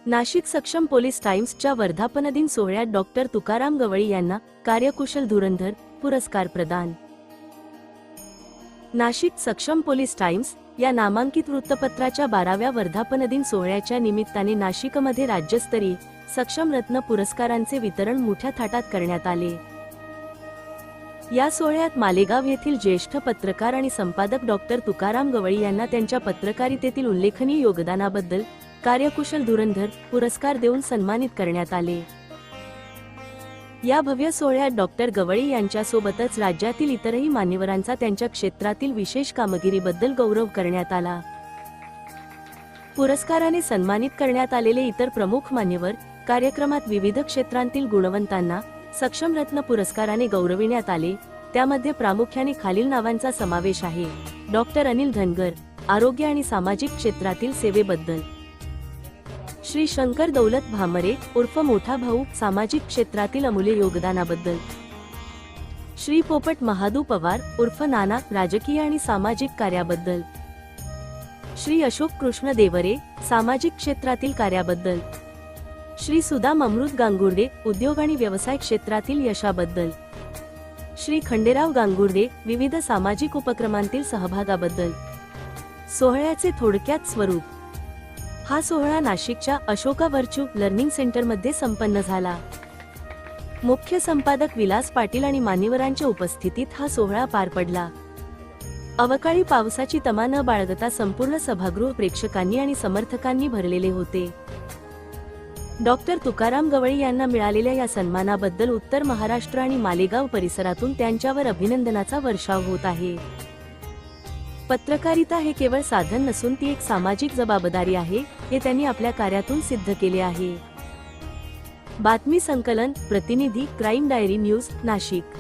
नाशिक सक्षम पोलीस टाइम्सच्या वर्धापनदिन सोहळ्यात डॉक्टर तुकाराम गवळी यांना कार्यकुशल धुरंधर पुरस्कार प्रदान। नाशिक सक्षम पोलीस टाइम्स या नामांकित वृत्तपत्राच्या 12व्या वर्धापनदिन सोहळ्याच्या निमित्ताने नाशिकमध्ये राज्यस्तरीय सक्षम रत्न पुरस्कारांचे वितरण मोठ्या थाटात करण्यात आले। या सोहळ्यात मालेगाव येथील ज्येष्ठ पत्रकार आणि संपादक डॉक्टर तुकाराम गवळी यांना त्यांच्या पत्रकारितेतील उल्लेखनीय योगदानाबद्दल कार्यकुशल धुरंधर पुरस्कार देऊन सन्मानित करण्यात आले। या भव्य सोहळ्यात डॉक्टर गवळी यांच्यासोबतच राज्यातील इतरही मान्यवरांचा त्यांच्या क्षेत्रातील विशेष कामगिरीबद्दल गौरव करण्यात आला। पुरस्काराने सन्मानित करण्यात आलेले इतर प्रमुख मान्यवर कार्यक्रमात विविध क्षेत्रांतील गुणवंतांना सक्षम रत्न पुरस्काराने गौरविण्यात आले। त्यामध्ये प्रामुख्याने खालील नावांचा समावेश आहे: डॉक्टर अनिल धनगर, आरोग्य आणि सामाजिक क्षेत्रातील सेवेबद्दल; श्री शंकर दौलत भामरे उर्फ मोठा भाऊ, सामाजिक क्षेत्रातील अमूल्य योगदानाबद्दल; श्री पोपट महादू पवार उर्फ नाना, राजकीय आणि सामाजिक कार्याबद्दल; श्री अशोक कृष्ण देवरे, सामाजिक क्षेत्रातील कार्याबद्दल; श्री सुदाम अमृत गांगुर्डे, उद्योग आणि व्यवसाय क्षेत्रातील यशाबद्दल; श्री खंडेराव गांगुर्डे, विविध सामाजिक उपक्रमांतील सहभागाबद्दल। सोहळ्याचे थोडक्यात स्वरूप: हा सोहळा नाशिकच्या अशोका व्हर्च्युअल लर्निंग सेंटरमध्ये संपन्न झाला। मुख्य संपादक विलास पाटील आणि मान्यवरांच्या उपस्थितीत हा सोहळा पार पडला। अवकाळी पावसाची तमा न बाळगता संपूर्ण सभागृह प्रेक्षकांनी आणि समर्थकांनी भरलेले होते। डॉक्टर तुकाराम गवळी यांना मिळालेल्या या सन्मानाबद्दल उत्तर महाराष्ट्र आणि मालेगाव परिसरातून त्यांच्यावर अभिनंदनाचा वर्षाव होत आहे। पत्रकारिता हे केवळ साधन नसून ती एक सामाजिक जबाबदारी आहे, हे त्यांनी आपल्या कार्यातून सिद्ध केले आहे। बातमी संकलन प्रतिनिधी, क्राईम डायरी न्यूज, नाशिक।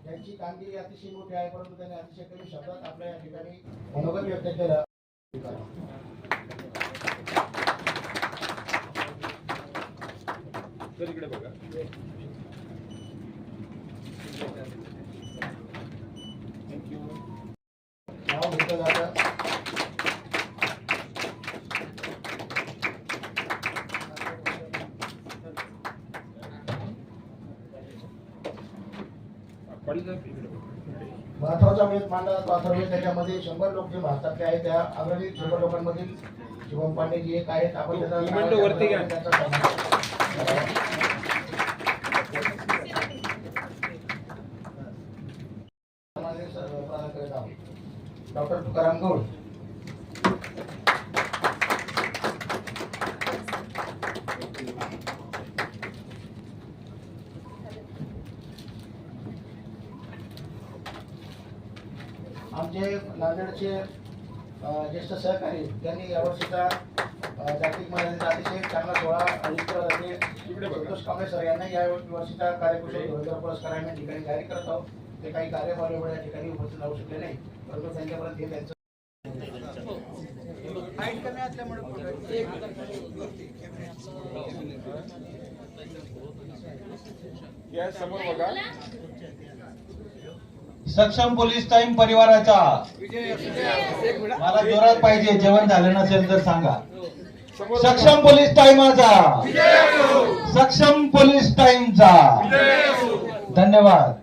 त्यांची कामगिरी अतिशय मोठी आहे, परंतु त्यांनी अतिशय कमी शब्दात आपल्या या ठिकाणी मनोगत व्यक्त केलं। इकडे बघा। थँक्यू। नाव घेतलं जातं। महत्वाचा वेळ मांडला जातो अथर्ववेद, त्याच्यामध्ये 100 लोक जे भारतातले आहेत त्या अग्रणी 100 लोकांमधील शिवम पांडे जी एक आहेत, आपण डॉक्टर तुकाराम गवळी। आमचे नांदेडचे ज्येष्ठ सहकारी त्यांनी यावर्षीचा जागतिक महिलांचा अतिशय चांगला सोहळा आयोजित केला जाते। संतोष कांबळे सर यांना या वर्षीचा कार्यकुशल धुरंधर पुरस्कार आम्ही ठिकाणी जाहीर करत आहोत। ते काही कार्यभारामुळे या ठिकाणी उपस्थित राहू शकले नाही, परंतु त्यांच्यापर्यंत हे त्यांचं सक्षम पोलीस टाइम परिवाराचा मला जोरात पाहिजे, जेवण झालं नसेल तर सांगा। सक्षम पोलीस टाइमचा, सक्षम पोलीस टाइमचा धन्यवाद।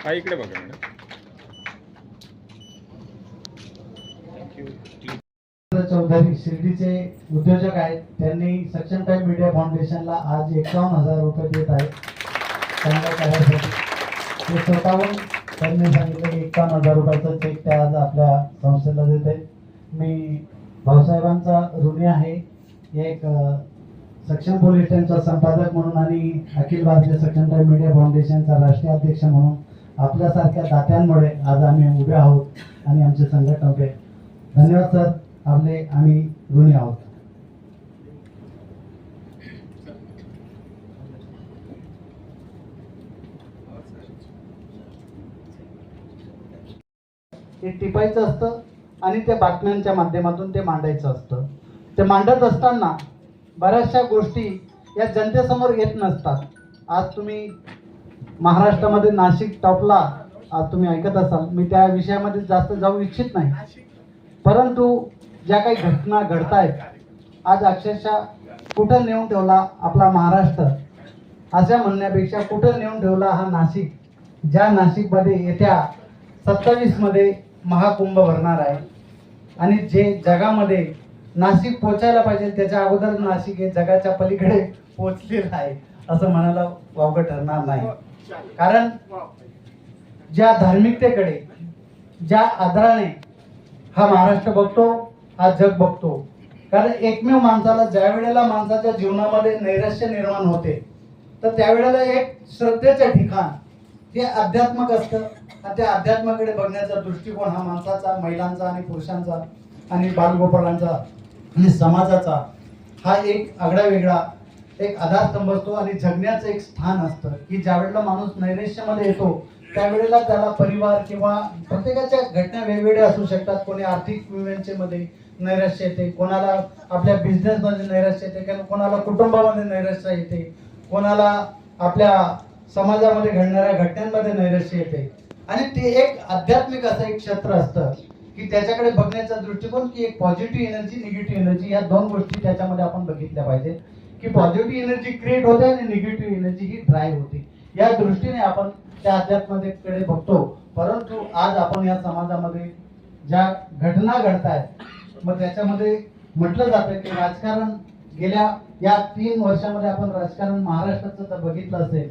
इकडे बघा मॅडम। चौधरी शिर्डीचे उद्योजक आहेत, त्यांनी सक्षम टाइम मीडिया फाउंडेशनला आज 51,000 रुपये देत आहेत चांगल्या कार्यासाठी। ते स्वतःहून त्यांनी सांगितलं की 51,000 रुपयाचा चेक ते आज आपल्या संस्थेला देत आहेत। मी भाऊसाहेबांचा ऋणी आहे। एक सक्षम पोलीस स्टेशनचा संपादक म्हणून आणि अखिल भारतीय सक्षम टाइम मीडिया फाउंडेशनचा राष्ट्रीय अध्यक्ष म्हणून आपल्यासारख्या दात्यांमुळे आज आम्ही उभे आहोत आणि आमचे संघटन उभे. धन्यवाद सर, आम्ही ऋणी आहोत. ते टिपायचं असतं आणि ते बातम्यांच्या माध्यमातून ते मांडायचं असतं. ते मांडत असताना बऱ्याचशा गोष्टी या जनतेसमोर येत नसतात. आज तुम्ही महाराष्ट्रामध्ये नाशिक टॉपला आज तुम्ही ऐकत असाल. मी त्या विषयामध्ये जास्त जाऊ इच्छित नाही, परंतु ज्या काही घटना घडतायत आज अक्षरशः कुठं नेऊन ठेवला आपला महाराष्ट्र अशा म्हणण्यापेक्षा कुठं नेऊन ठेवला हा नाशिक, ज्या नाशिकमध्ये येत्या 27 मध्ये महाकुंभ भरणार आहे आणि जे जगामध्ये नाशिक पोचायला पाहिजे त्याच्या अगोदर नाशिक हे जगाच्या पलीकडे पोचलेलं आहे असं म्हणायला वावगं ठरणार नाही. कारण ज्या धार्मिकतेकडे ज्या आदराने हा महाराष्ट्र बघतो, हा जग बघतो. कारण एकमेव माणसाला ज्या वेळेला माणसाच्या जीवनामध्ये नैराश्य निर्माण होते तर त्यावेळेला एक श्रद्धेचं ठिकाण हे अध्यात्मक असतं. त्या अध्यात्माकडे बघण्याचा दृष्टिकोन हा माणसाचा, महिलांचा आणि पुरुषांचा आणि बालगोपाळांचा आणि समाजाचा हा एक आगळा वेगळा एक आधारस्तंभ असतो आणि जगण्याचं एक स्थान असतं की ज्या वेळेला माणूस नैराश्यामध्ये येतो त्यावेळेला त्याला परिवार किंवा प्रत्येकाच्या घटना वेगवेगळ्या असू शकतात. कोणी आर्थिक विवेचनेमध्ये नैराश्य येते, कोणाला आपल्या बिझनेसमध्ये नैराश्य येते, कोणाला कुटुंबामध्ये नैराश्य येते, कोणाला आपल्या समाजामध्ये घडणाऱ्या घटनांमध्ये नैराश्य येते. आणि ते एक आध्यात्मिक असं एक क्षेत्र असतं की त्याच्याकडे बघण्याचा दृष्टिकोन की एक पॉझिटिव्ह एनर्जी, निगेटिव्ह एनर्जी या दोन गोष्टी त्याच्यामध्ये आपण बघितल्या पाहिजे की पॉझिटिव्ह एनर्जी क्रिएट होते आणि निगेटिव्ह एनर्जी ही ड्राईव्ह होते. या दृष्टीने आपण त्या अध्यात्माकडे बघतो. परंतु आज आपण या समाजामध्ये ज्या घटना घडतायत मग त्याच्यामध्ये म्हटलं जातं की राजकारण गेल्या या 3 वर्षामध्ये आपण राजकारण महाराष्ट्राचं जर बघितलं असेल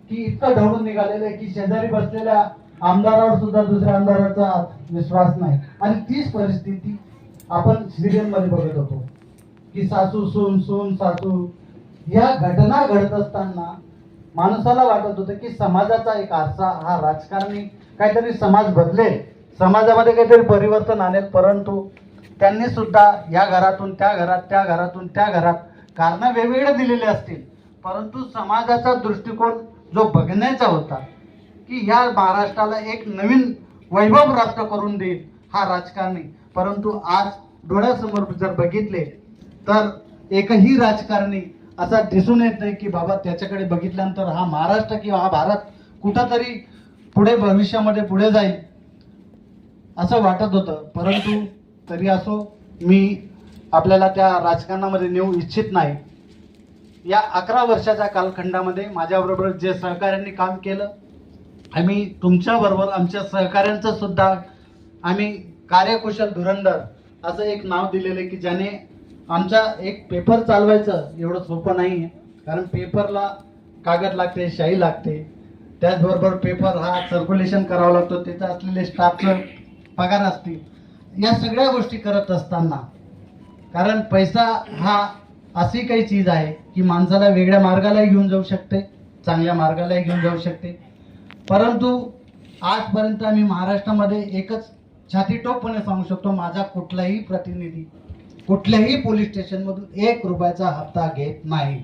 की इतकं ढवळून निघालेलं आहे की शेजारी बसलेल्या आमदारावर सुद्धा दुसऱ्या आमदाराचा विश्वास नाही. आणि तीच परिस्थिती आपण सिरियलमध्ये बघत होतो की सासू सून, सून सासू. या घटना घडत असताना माणसाला वाटत होतं की समाजाचा एक आरसा हा राजकारणी काहीतरी समाज बदलेल, समाजामध्ये काहीतरी परिवर्तन आणेल. परंतु त्यांनी सुद्धा या घरातून त्या घरात, त्या घरातून त्या घरात कारणं वेगवेगळे दिलेले असतील, परंतु समाजाचा दृष्टिकोन जो बघण्याचा होता की या महाराष्ट्राला एक नवीन वैभव प्राप्त करून देईल हा राजकारणी. परंतु आज डोळ्यासमोर जर बघितले तर एकही राजकारणी असा दिसून येत नाही की बाबा त्याच्याकडे बघितल्यानंतर हा महाराष्ट्र किंवा हा भारत कुठंतरी पुढे भविष्यामध्ये पुढे जाईल असं वाटत होतं. परंतु तरी असो, मी आपल्याला त्या राजकारणामध्ये नेऊ इच्छित नाही. या 11 वर्षाच्या कालखंडामध्ये माझ्याबरोबर जे सहकाऱ्यांनी काम केलं, आम्ही तुमच्याबरोबर आमच्या सहकाऱ्यांचं सुद्धा आम्ही कार्यकुशल धुरंधर असं एक नाव दिलेलं की ज्याने आमचा एक पेपर चालवायचं एवढं सोपं नाही आहे. कारण पेपरला कागद लागते, शाई लागते, त्याचबरोबर पेपर हा सर्क्युलेशन करावा लागतो, तिथं असलेले स्टाफचं पगार असतील. या सगळ्या गोष्टी करत असताना कारण पैसा हा अशी काही चीज आहे की माणसाला वेगळ्या मार्गालाही घेऊन जाऊ शकते, चांगल्या मार्गालाही घेऊन जाऊ शकते. परंतु आजपर्यंत आम्ही महाराष्ट्रामध्ये एकच छातीटोपपणे सांगू शकतो, माझा कुठलाही प्रतिनिधी कुठल्याही पोलीस स्टेशनमधून 1 रुपयाचा हप्ता घेत नाही.